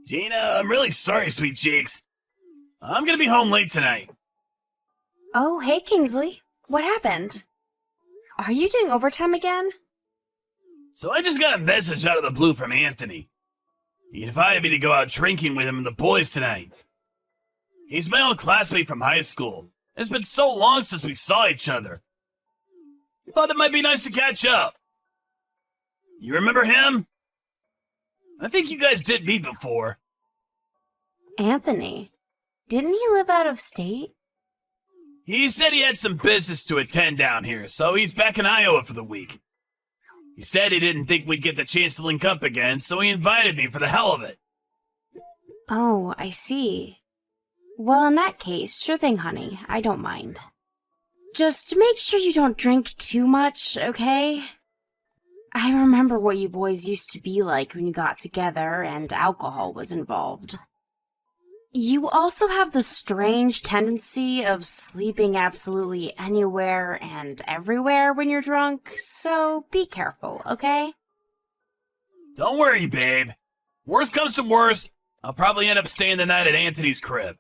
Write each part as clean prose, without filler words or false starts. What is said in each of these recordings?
Dina, I'm really sorry, sweet cheeks. I'm gonna be home late tonight. Oh, hey, Kingsley. What happened? Are you doing overtime again? So I just got a message out of the blue from Anthony. He invited me to go out drinking with him and the boys tonight. He's my old classmate from high school. It's been so long since we saw each other. Thought it might be nice to catch up. You remember him? I think you guys did meet before. Anthony. Didn't he live out of state? He said he had some business to attend down here, so he's back in Iowa for the week. He said he didn't think we'd get the chance to link up again, so he invited me for the hell of it. Oh, I see. Well, in that case, sure thing, honey. I don't mind. Just make sure you don't drink too much, okay? I remember what you boys used to be like when you got together and alcohol was involved. You also have the strange tendency of sleeping absolutely anywhere and everywhere when you're drunk, so be careful, okay? Don't worry, babe. Worst comes to worst, I'll probably end up staying the night at Anthony's crib.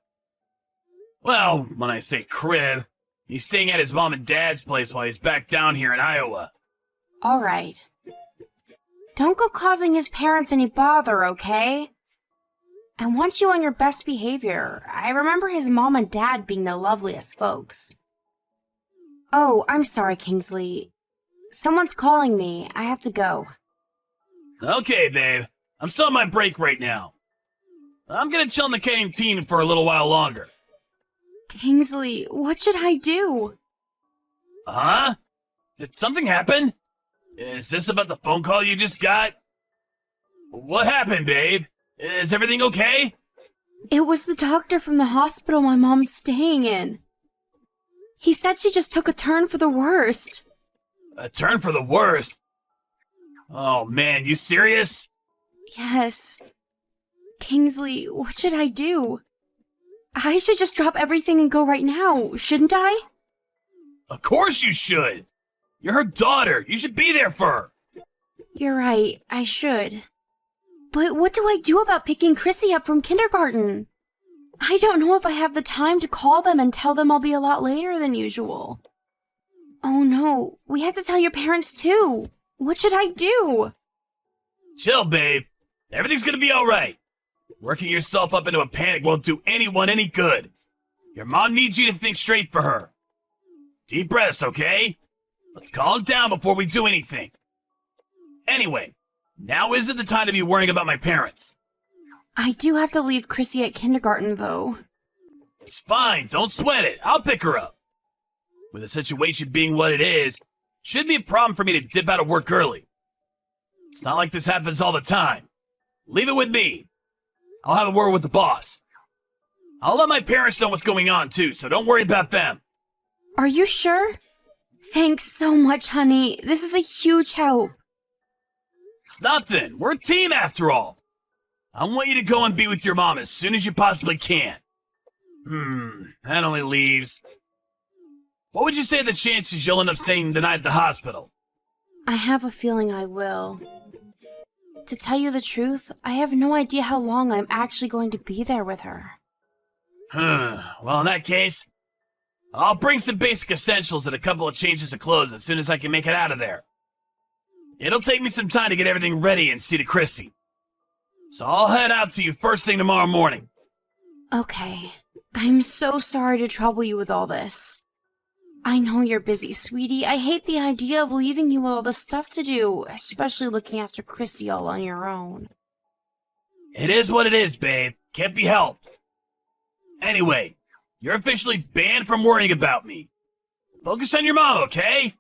Well, when I say crib, he's staying at his mom and dad's place while he's back down here in Iowa. Alright. Don't go causing his parents any bother, okay? I want you on your best behavior. I remember his mom and dad being the loveliest folks. Oh, I'm sorry, Kingsley. Someone's calling me. I have to go. Okay, babe. I'm still on my break right now. I'm gonna chill in the canteen for a little while longer. Kingsley, what should I do? Huh? Did something happen? Is this about the phone call you just got? What happened, babe? Is everything okay? It was the doctor from the hospital my mom's staying in. He said she just took a turn for the worst. A turn for the worst? Oh man, you serious? Yes. Kingsley, what should I do? I should just drop everything and go right now, shouldn't I? Of course you should! You're her daughter! You should be there for her! You're right, I should. But what do I do about picking Chrissy up from kindergarten? I don't know if I have the time to call them and tell them I'll be a lot later than usual. Oh no, we have to tell your parents too. What should I do? Chill, babe. Everything's gonna be alright. Working yourself up into a panic won't do anyone any good. Your mom needs you to think straight for her. Deep breaths, okay? Let's calm down before we do anything. Anyway, now isn't the time to be worrying about my parents. I do have to leave Chrissy at kindergarten, though. It's fine, don't sweat it. I'll pick her up. With the situation being what it is, shouldn't be a problem for me to dip out of work early. It's not like this happens all the time. Leave it with me. I'll have a word with the boss. I'll let my parents know what's going on too, so don't worry about them. Are you sure? Thanks so much, honey. This is a huge help. It's nothing. We're a team after all. I want you to go and be with your mom as soon as you possibly can. That only leaves... What would you say are the chances you'll end up staying the night at the hospital? I have a feeling I will. To tell you the truth, I have no idea how long I'm actually going to be there with her. Well, in that case, I'll bring some basic essentials and a couple of changes of clothes as soon as I can make it out of there. It'll take me some time to get everything ready and see to Chrissy. So I'll head out to you first thing tomorrow morning. Okay. I'm so sorry to trouble you with all this. I know you're busy, sweetie. I hate the idea of leaving you with all the stuff to do, especially looking after Chrissy all on your own. It is what it is, babe. Can't be helped. Anyway, you're officially banned from worrying about me. Focus on your mom, okay?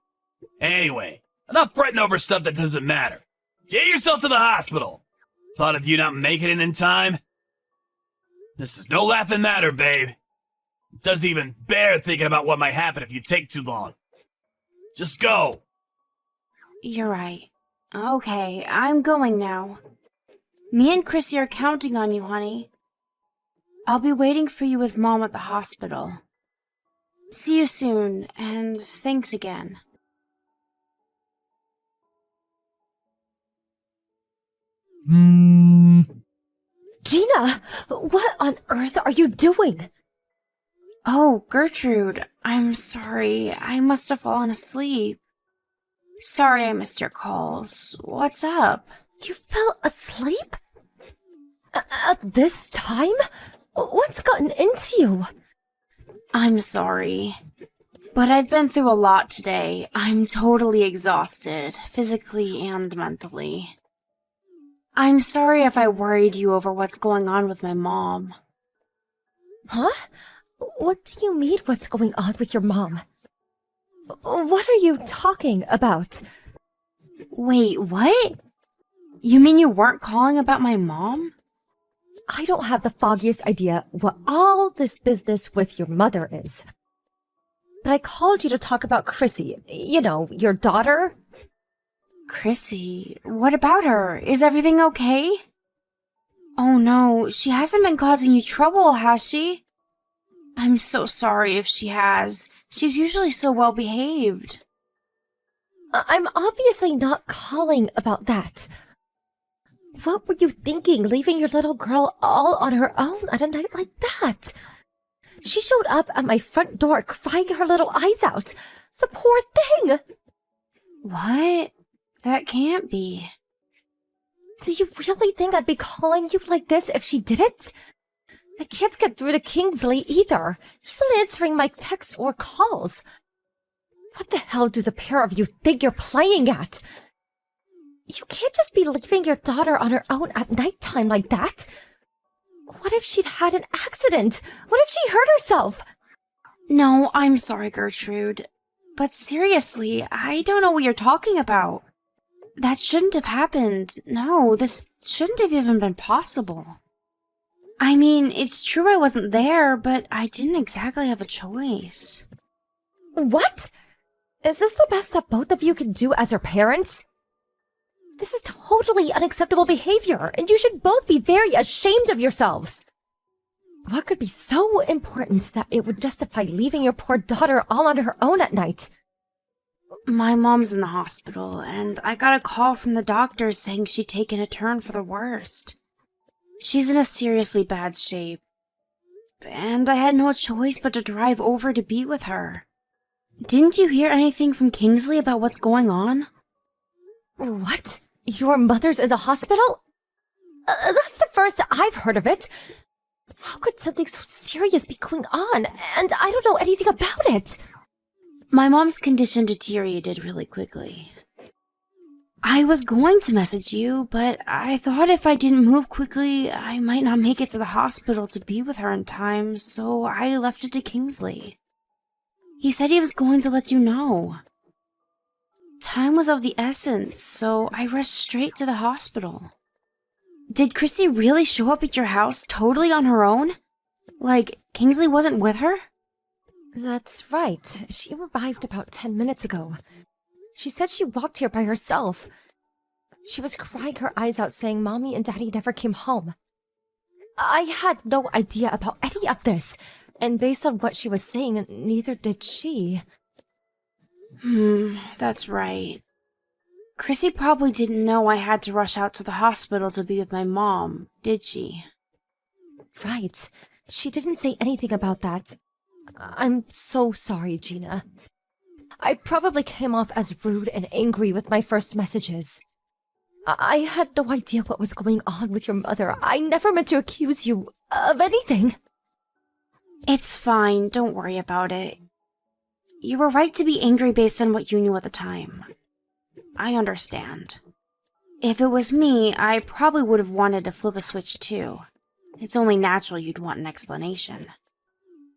Anyway, enough fretting over stuff that doesn't matter. Get yourself to the hospital. Thought of you not making it in time? This is no laughing matter, babe. It doesn't even bear thinking about what might happen if you take too long. Just go. You're right. Okay, I'm going now. Me and Chrissy are counting on you, honey. I'll be waiting for you with Mom at the hospital. See you soon, and thanks again. Gina, what on earth are you doing? Oh, Gertrude, I'm sorry. I must have fallen asleep. Sorry I missed your calls. What's up? You fell asleep? At this time? What's gotten into you? I'm sorry. But I've been through a lot today. I'm totally exhausted, physically and mentally. I'm sorry if I worried you over what's going on with my mom. Huh? What do you mean, what's going on with your mom? What are you talking about? Wait, what? You mean you weren't calling about my mom? I don't have the foggiest idea what all this business with your mother is. But I called you to talk about Chrissy. You know, your daughter. Chrissy, what about her? Is everything okay? Oh no, she hasn't been causing you trouble, has she? I'm so sorry if she has. She's usually so well behaved. I'm obviously not calling about that. What were you thinking, leaving your little girl all on her own at a night like that? She showed up at my front door crying her little eyes out. The poor thing! What? That can't be. Do you really think I'd be calling you like this if she didn't? I can't get through to Kingsley either. He's not answering my texts or calls. What the hell do the pair of you think you're playing at? You can't just be leaving your daughter on her own at nighttime like that. What if she'd had an accident? What if she hurt herself? No, I'm sorry, Gertrude. But seriously, I don't know what you're talking about. That shouldn't have happened. No, this shouldn't have even been possible. I mean, it's true I wasn't there, but I didn't exactly have a choice. What? Is this the best that both of you can do as her parents? This is totally unacceptable behavior, and you should both be very ashamed of yourselves. What could be so important that it would justify leaving your poor daughter all on her own at night? My mom's in the hospital, and I got a call from the doctor saying she'd taken a turn for the worst. She's in a seriously bad shape, and I had no choice but to drive over to be with her. Didn't you hear anything from Kingsley about what's going on? What? Your mother's in the hospital? That's the first I've heard of it. How could something so serious be going on? And I don't know anything about it. My mom's condition deteriorated really quickly. I was going to message you, but I thought if I didn't move quickly, I might not make it to the hospital to be with her in time, so I left it to Kingsley. He said he was going to let you know. Time was of the essence, so I rushed straight to the hospital. Did Chrissy really show up at your house totally on her own? Like, Kingsley wasn't with her? That's right. She arrived about 10 minutes ago. She said she walked here by herself. She was crying her eyes out saying Mommy and Daddy never came home. I had no idea about any of this, and based on what she was saying, neither did she. That's right. Chrissy probably didn't know I had to rush out to the hospital to be with my mom, did she? Right. She didn't say anything about that. I'm so sorry, Gina. I probably came off as rude and angry with my first messages. I had no idea what was going on with your mother. I never meant to accuse you of anything. It's fine, don't worry about it. You were right to be angry based on what you knew at the time. I understand. If it was me, I probably would have wanted to flip a switch too. It's only natural you'd want an explanation.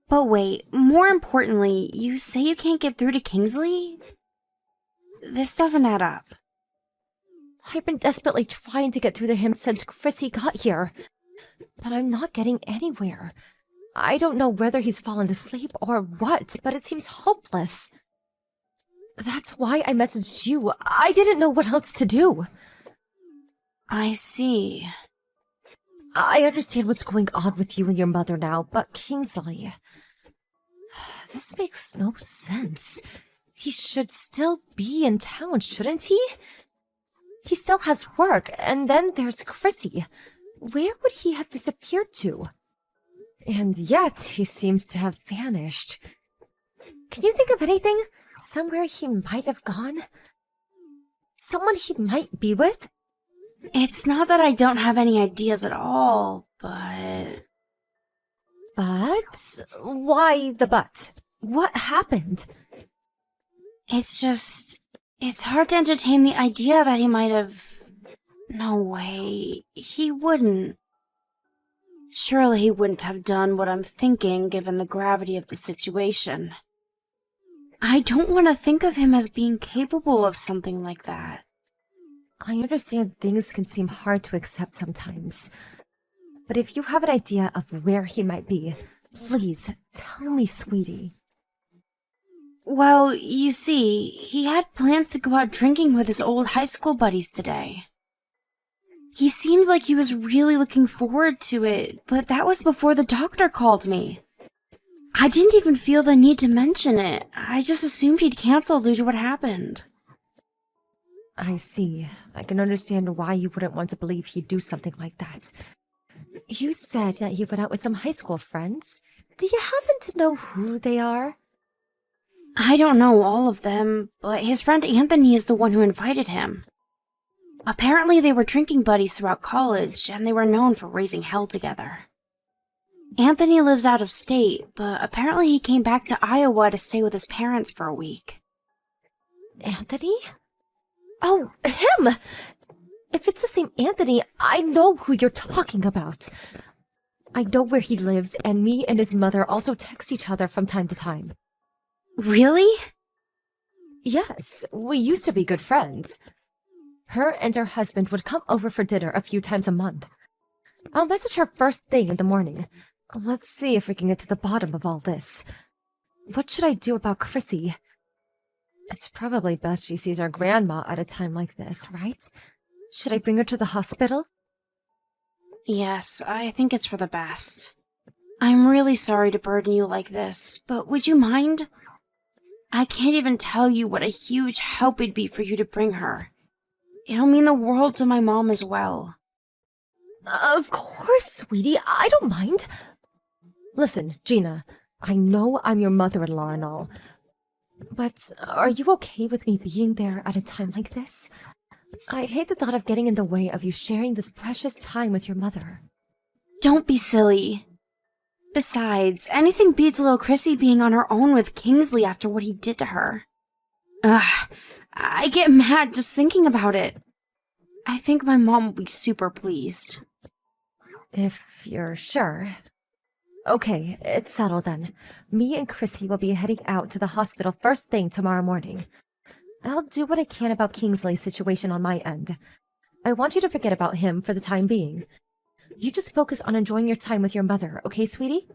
But wait, more importantly, you say you can't get through to Kingsley? This doesn't add up. I've been desperately trying to get through to him since Chrissy got here, but I'm not getting anywhere. I don't know whether he's fallen asleep or what, but it seems hopeless. That's why I messaged you. I didn't know what else to do. I see. I understand what's going on with you and your mother now, but Kingsley... This makes no sense. He should still be in town, shouldn't he? He still has work, and then there's Chrissy. where would he have disappeared to? And yet, he seems to have vanished. Can you think of anything? Somewhere he might have gone? Someone he might be with? It's not that I don't have any ideas at all, but... But? Why the but? What happened? It's hard to entertain the idea that he might have... No way, he wouldn't. Surely he wouldn't have done what I'm thinking given the gravity of the situation. I don't want to think of him as being capable of something like that. I understand things can seem hard to accept sometimes. But if you have an idea of where he might be, please tell me, sweetie. Well, you see, he had plans to go out drinking with his old high school buddies today. He seems like he was really looking forward to it, but that was before the doctor called me. I didn't even feel the need to mention it. I just assumed he'd canceled due to what happened. I see. I can understand why you wouldn't want to believe he'd do something like that. You said that he went out with some high school friends. Do you happen to know who they are? I don't know all of them, but his friend Anthony is the one who invited him. Apparently they were drinking buddies throughout college, and they were known for raising hell together. Anthony lives out of state, but apparently he came back to Iowa to stay with his parents for a week. Anthony? Oh, him! If it's the same Anthony, I know who you're talking about. I know where he lives, and me and his mother also text each other from time to time. Really? Yes, we used to be good friends. Her and her husband would come over for dinner a few times a month. I'll message her first thing in the morning. Let's see if we can get to the bottom of all this. What should I do about Chrissy? It's probably best she sees our grandma at a time like this, right? Should I bring her to the hospital? Yes, I think it's for the best. I'm really sorry to burden you like this, but would you mind? I can't even tell you what a huge help it'd be for you to bring her. It'll mean the world to my mom as well. Of course, sweetie. I don't mind. Listen, Gina, I know I'm your mother-in-law and all, but are you okay with me being there at a time like this? I'd hate the thought of getting in the way of you sharing this precious time with your mother. Don't be silly. Besides, anything beats little Chrissy being on her own with Kingsley after what he did to her. Ugh, I get mad just thinking about it. I think my mom will be super pleased. If you're sure. Okay, it's settled then. Me and Chrissy will be heading out to the hospital first thing tomorrow morning. I'll do what I can about Kingsley's situation on my end. I want you to forget about him for the time being. You just focus on enjoying your time with your mother, okay, sweetie?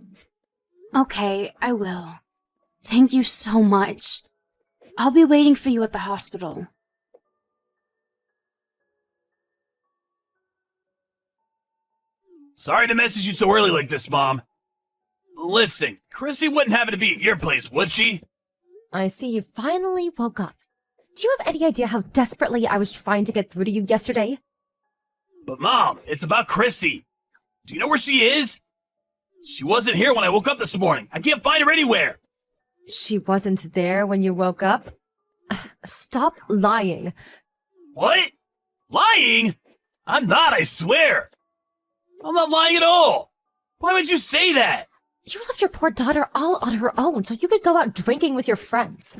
Okay, I will. Thank you so much. I'll be waiting for you at the hospital. Sorry to message you so early like this, Mom. Listen, Chrissy wouldn't happen to be at your place, would she? I see you finally woke up. Do you have any idea how desperately I was trying to get through to you yesterday? But Mom, it's about Chrissy. Do you know where she is? She wasn't here when I woke up this morning. I can't find her anywhere. She wasn't there when you woke up? Stop lying. What? Lying? I'm not, I swear. I'm not lying at all. Why would you say that? You left your poor daughter all on her own so you could go out drinking with your friends.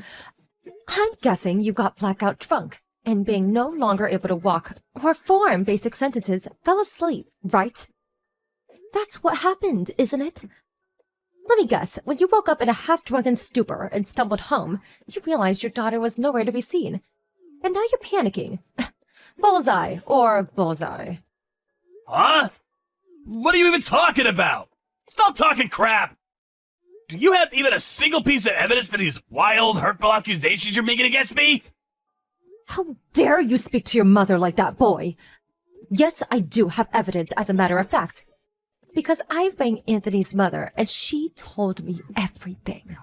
I'm guessing you got blackout drunk, and being no longer able to walk or form basic sentences, fell asleep, right? That's what happened, isn't it? Let me guess, when you woke up in a half-drunken stupor and stumbled home, you realized your daughter was nowhere to be seen. And now you're panicking. Bullseye, or bullseye. Huh? What are you even talking about? Stop talking crap! Do you have even a single piece of evidence for these wild, hurtful accusations you're making against me? How dare you speak to your mother like that, boy? Yes, I do have evidence, as a matter of fact. Because I rang Anthony's mother, and she told me everything.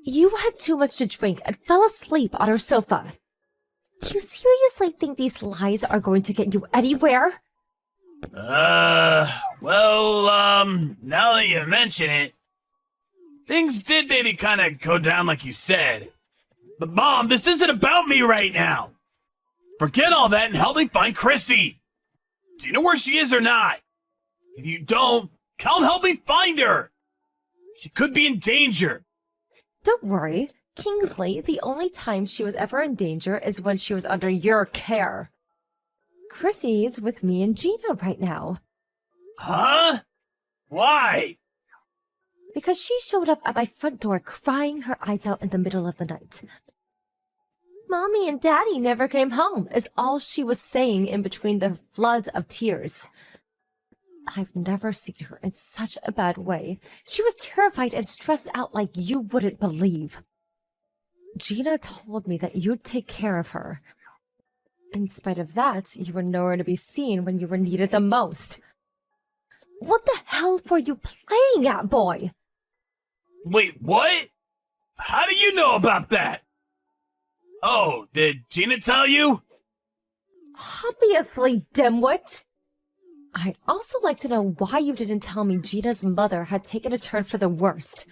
You had too much to drink and fell asleep on her sofa. Do you seriously think these lies are going to get you anywhere? Now that you mention it, things did maybe kind of go down like you said. But Mom, this isn't about me right now. Forget all that and help me find Chrissy. Do you know where she is or not? If you don't, come help me find her. She could be in danger. Don't worry, Kingsley, the only time she was ever in danger is when she was under your care. Chrissy's with me and Gina right now. Huh? Why? Because she showed up at my front door crying her eyes out in the middle of the night. Mommy and Daddy never came home, is all she was saying in between the floods of tears. I've never seen her in such a bad way. She was terrified and stressed out like you wouldn't believe. Gina told me that you'd take care of her. In spite of that, you were nowhere to be seen when you were needed the most. What the hell were you playing at, boy? Wait, what? How do you know about that? Oh, did Gina tell you? Obviously, dimwit. I'd also like to know why you didn't tell me Gina's mother had taken a turn for the worst.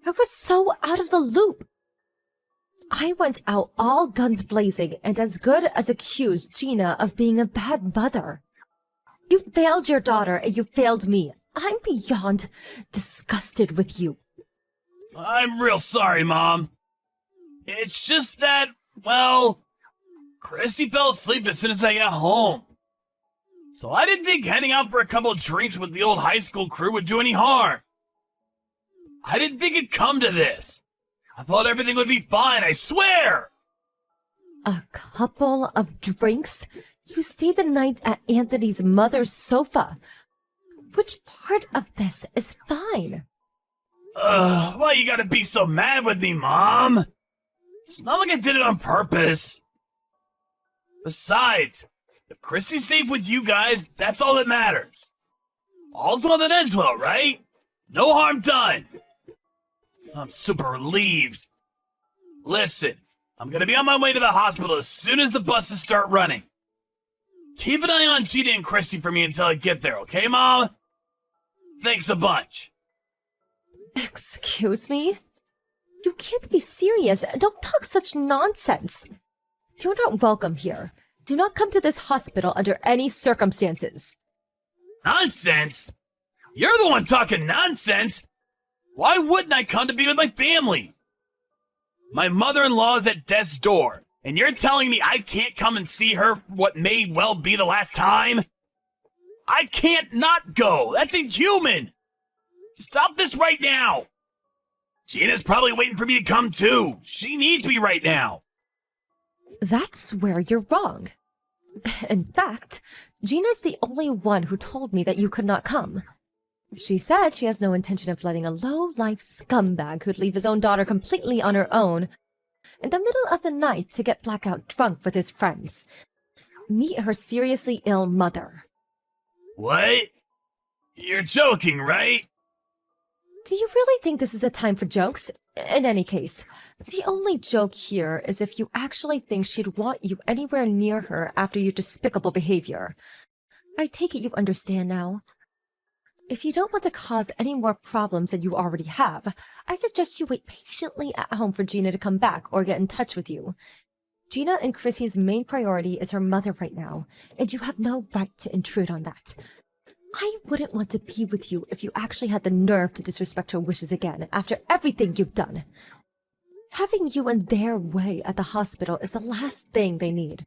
I was so out of the loop. I went out all guns blazing and as good as accused Gina of being a bad mother. You failed your daughter and you failed me. I'm beyond disgusted with you. I'm real sorry, Mom. It's just that, well, Chrissy fell asleep as soon as I got home. So I didn't think heading out for a couple of drinks with the old high school crew would do any harm. I didn't think it'd come to this. I thought everything would be fine, I swear! A couple of drinks? You stayed the night at Anthony's mother's sofa. Which part of this is fine? Why you gotta be so mad with me, Mom? It's not like I did it on purpose. Besides, if Chrissy's safe with you guys, that's all that matters. All's well that ends well, right? No harm done. I'm super relieved. Listen, I'm gonna be on my way to the hospital as soon as the buses start running. Keep an eye on Gina and Chrissy for me until I get there, okay, Mom? Thanks a bunch. Excuse me? You can't be serious. Don't talk such nonsense. You're not welcome here. Do not come to this hospital under any circumstances. Nonsense? You're the one talking nonsense. Why wouldn't I come to be with my family? My mother-in-law is at death's door, and you're telling me I can't come and see her for what may well be the last time? I can't not go. That's inhuman. Stop this right now. Gina's probably waiting for me to come too. She needs me right now. That's where you're wrong. In fact, Gina's the only one who told me that you could not come. She said she has no intention of letting a low-life scumbag who'd leave his own daughter completely on her own in the middle of the night to get blackout drunk with his friends. Meet her seriously ill mother. What? You're joking, right? Do you really think this is the time for jokes? In any case, the only joke here is if you actually think she'd want you anywhere near her after your despicable behavior. I take it you understand now. If you don't want to cause any more problems than you already have, I suggest you wait patiently at home for Gina to come back or get in touch with you. Gina and Chrissy's main priority is her mother right now, and you have no right to intrude on that. I wouldn't want to be with you if you actually had the nerve to disrespect her wishes again after everything you've done. Having you in their way at the hospital is the last thing they need.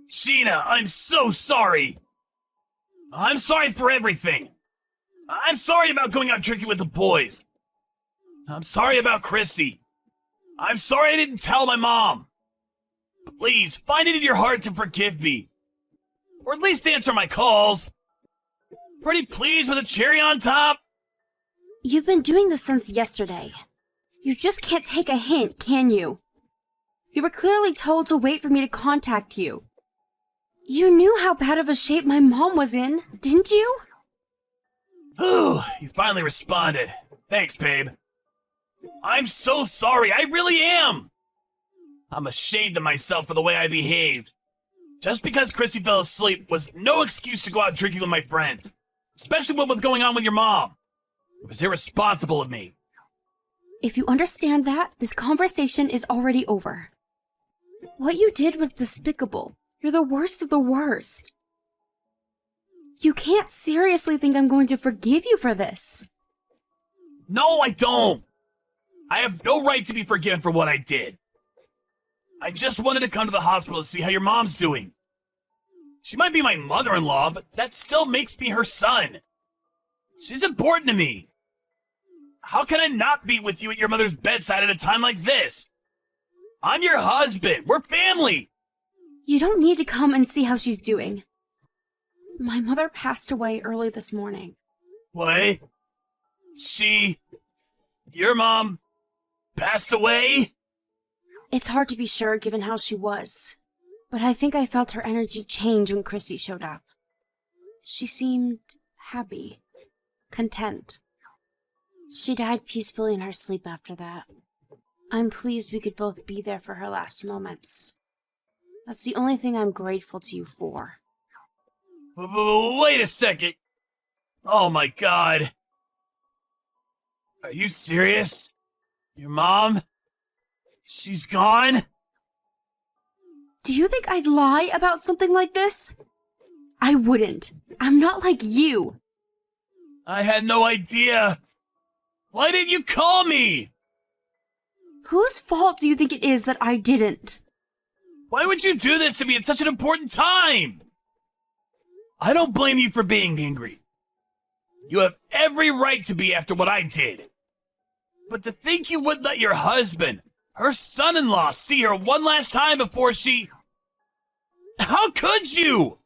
Gina, I'm so sorry. I'm sorry for everything. I'm sorry about going out drinking with the boys. I'm sorry about Chrissy. I'm sorry I didn't tell my mom. Please, find it in your heart to forgive me. Or at least answer my calls. Pretty pleased with a cherry on top? You've been doing this since yesterday. You just can't take a hint, can you? You were clearly told to wait for me to contact you. You knew how bad of a shape my mom was in, didn't you? Ooh, you finally responded. Thanks, babe. I'm so sorry, I really am. I'm ashamed of myself for the way I behaved. Just because Chrissy fell asleep was no excuse to go out drinking with my friends, especially what was going on with your mom. It was irresponsible of me. If you understand that, this conversation is already over. What you did was despicable. You're the worst of the worst. You can't seriously think I'm going to forgive you for this. No, I don't. I have no right to be forgiven for what I did. I just wanted to come to the hospital to see how your mom's doing. She might be my mother-in-law, but that still makes me her son. She's important to me. How can I not be with you at your mother's bedside at a time like this? I'm your husband. We're family. You don't need to come and see how she's doing. My mother passed away early this morning. What? Your mom passed away? It's hard to be sure given how she was, but I think I felt her energy change when Chrissy showed up. She seemed happy, content. She died peacefully in her sleep after that. I'm pleased we could both be there for her last moments. That's the only thing I'm grateful to you for. Wait a second. Oh my God. Are you serious? Your mom? She's gone? Do you think I'd lie about something like this? I wouldn't. I'm not like you. I had no idea. Why didn't you call me? Whose fault do you think it is that I didn't? Why would you do this to me at such an important time? I don't blame you for being angry. You have every right to be after what I did. But to think you would let your husband, her son-in-law, see her one last time before she... How could you?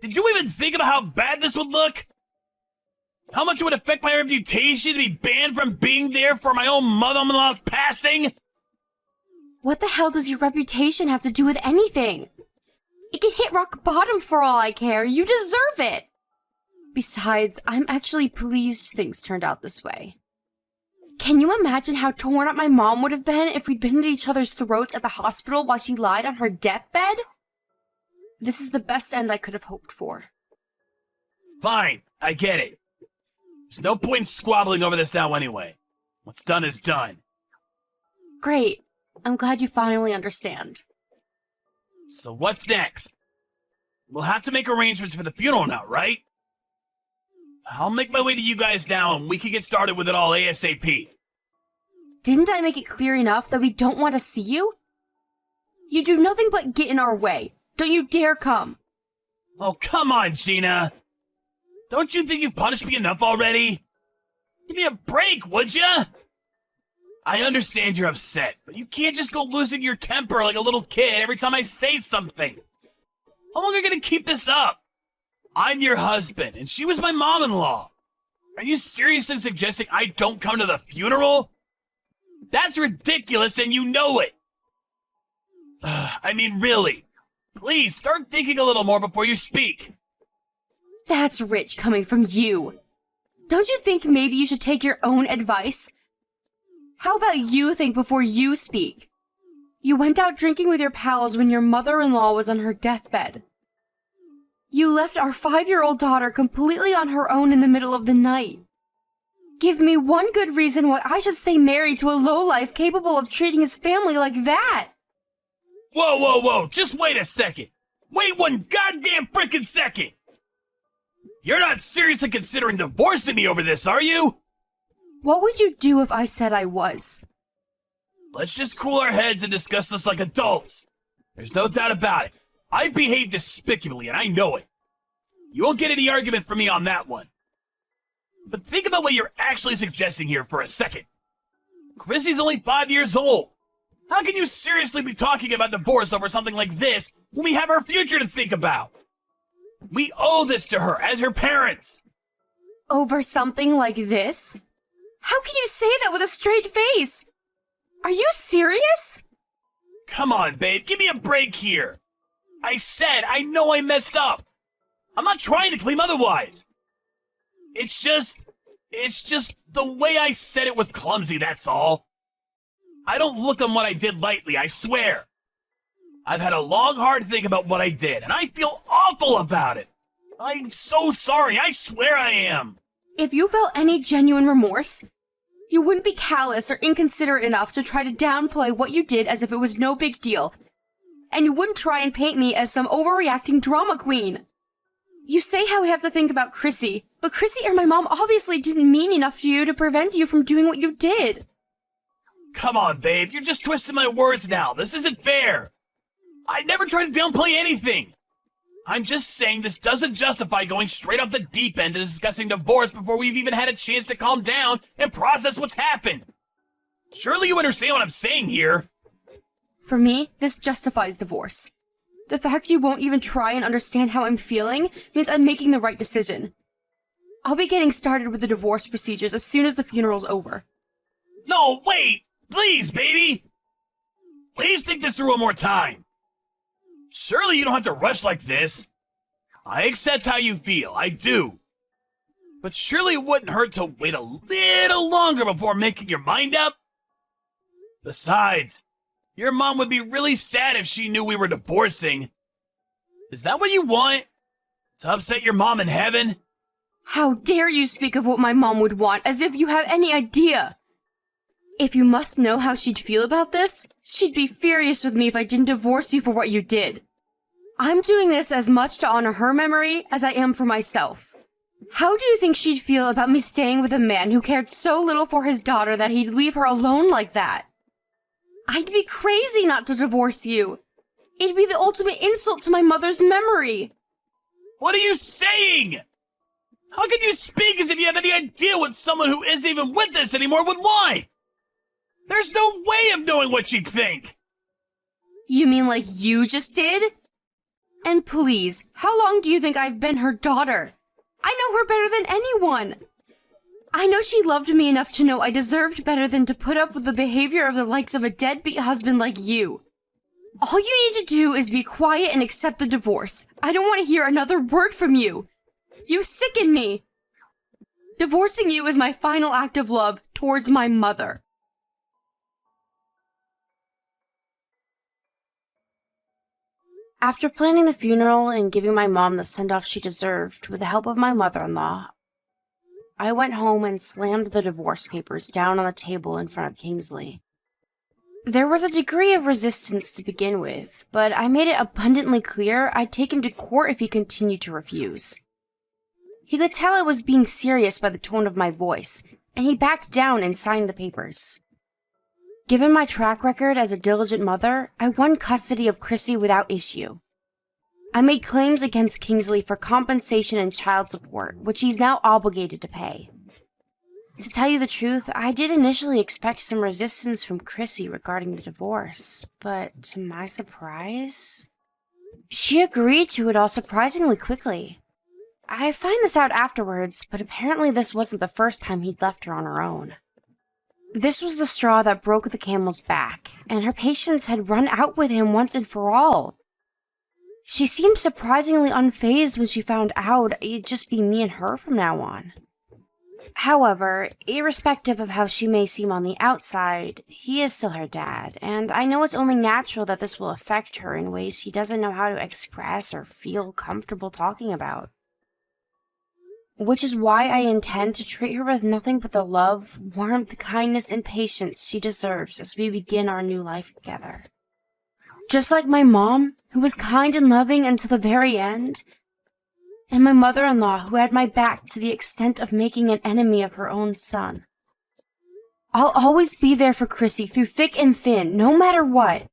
Did you even think about how bad this would look? How much it would affect my reputation to be banned from being there for my own mother-in-law's passing? What the hell does your reputation have to do with anything? It can hit rock bottom for all I care. You deserve it. Besides, I'm actually pleased things turned out this way. Can you imagine how torn up my mom would have been if we'd been at each other's throats at the hospital while she lied on her deathbed? This is the best end I could have hoped for. Fine, I get it. There's no point in squabbling over this now anyway. What's done is done. Great. I'm glad you finally understand. So what's next? We'll have to make arrangements for the funeral now, right? I'll make my way to you guys now and we can get started with it all ASAP. Didn't I make it clear enough that we don't want to see you? You do nothing but get in our way. Don't you dare come. Oh, come on, Gina. Don't you think you've punished me enough already? Give me a break, would ya? I understand you're upset, but you can't just go losing your temper like a little kid every time I say something. How long are you gonna keep this up? I'm your husband, and she was my mom-in-law. Are you seriously suggesting I don't come to the funeral? That's ridiculous, and you know it. I mean, really. Please, start thinking a little more before you speak. That's rich coming from you. Don't you think maybe you should take your own advice? How about you think before you speak? You went out drinking with your pals when your mother-in-law was on her deathbed. You left our 5-year-old daughter completely on her own in the middle of the night. Give me one good reason why I should stay married to a lowlife capable of treating his family like that. Whoa, just wait a second. Wait one goddamn frickin' second. You're not seriously considering divorcing me over this, are you? What would you do if I said I was? Let's just cool our heads and discuss this like adults. There's no doubt about it. I behaved despicably, and I know it. You won't get any argument from me on that one. But think about what you're actually suggesting here for a second. Chrissy's only 5 years old. How can you seriously be talking about divorce over something like this when we have our future to think about? We owe this to her as her parents. Over something like this? How can you say that with a straight face? Are you serious? Come on, babe, give me a break here. I said I know I messed up. I'm not trying to claim otherwise. It's just the way I said it was clumsy, that's all. I don't look on what I did lightly, I swear. I've had a long, hard think about what I did, and I feel awful about it. I'm so sorry, I swear I am. If you felt any genuine remorse, you wouldn't be callous or inconsiderate enough to try to downplay what you did as if it was no big deal. And you wouldn't try and paint me as some overreacting drama queen. You say how we have to think about Chrissy, but Chrissy or my mom obviously didn't mean enough to you to prevent you from doing what you did. Come on, babe, you're just twisting my words now. This isn't fair. I never tried to downplay anything. I'm just saying this doesn't justify going straight off the deep end and discussing divorce before we've even had a chance to calm down and process what's happened. Surely you understand what I'm saying here. For me, this justifies divorce. The fact you won't even try and understand how I'm feeling means I'm making the right decision. I'll be getting started with the divorce procedures as soon as the funeral's over. No, wait! Please, baby! Please think this through one more time. Surely you don't have to rush like this. I accept how you feel, I do. But surely it wouldn't hurt to wait a little longer before making your mind up? Besides, your mom would be really sad if she knew we were divorcing. Is that what you want? To upset your mom in heaven? How dare you speak of what my mom would want as if you have any idea? If you must know how she'd feel about this, she'd be furious with me if I didn't divorce you for what you did. I'm doing this as much to honor her memory as I am for myself. How do you think she'd feel about me staying with a man who cared so little for his daughter that he'd leave her alone like that? I'd be crazy not to divorce you. It'd be the ultimate insult to my mother's memory. What are you saying? How can you speak as if you have any idea what someone who isn't even with us anymore would want? There's no way of knowing what she'd think. You mean like you just did? And please, how long do you think I've been her daughter? I know her better than anyone. I know she loved me enough to know I deserved better than to put up with the behavior of the likes of a deadbeat husband like you. All you need to do is be quiet and accept the divorce. I don't want to hear another word from you. You sicken me. Divorcing you is my final act of love towards my mother. After planning the funeral and giving my mom the send-off she deserved with the help of my mother-in-law, I went home and slammed the divorce papers down on the table in front of Kingsley. There was a degree of resistance to begin with, but I made it abundantly clear I'd take him to court if he continued to refuse. He could tell I was being serious by the tone of my voice, and he backed down and signed the papers. Given my track record as a diligent mother, I won custody of Chrissy without issue. I made claims against Kingsley for compensation and child support, which he's now obligated to pay. To tell you the truth, I did initially expect some resistance from Chrissy regarding the divorce, but to my surprise, she agreed to it all surprisingly quickly. I find this out afterwards, but apparently this wasn't the first time he'd left her on her own. This was the straw that broke the camel's back, and her patience had run out with him once and for all. She seemed surprisingly unfazed when she found out it'd just be me and her from now on. However, irrespective of how she may seem on the outside, he is still her dad, and I know it's only natural that this will affect her in ways she doesn't know how to express or feel comfortable talking about. Which is why I intend to treat her with nothing but the love, warmth, kindness, and patience she deserves as we begin our new life together. Just like my mom, who was kind and loving until the very end, and my mother-in-law, who had my back to the extent of making an enemy of her own son. I'll always be there for Chrissy through thick and thin, no matter what.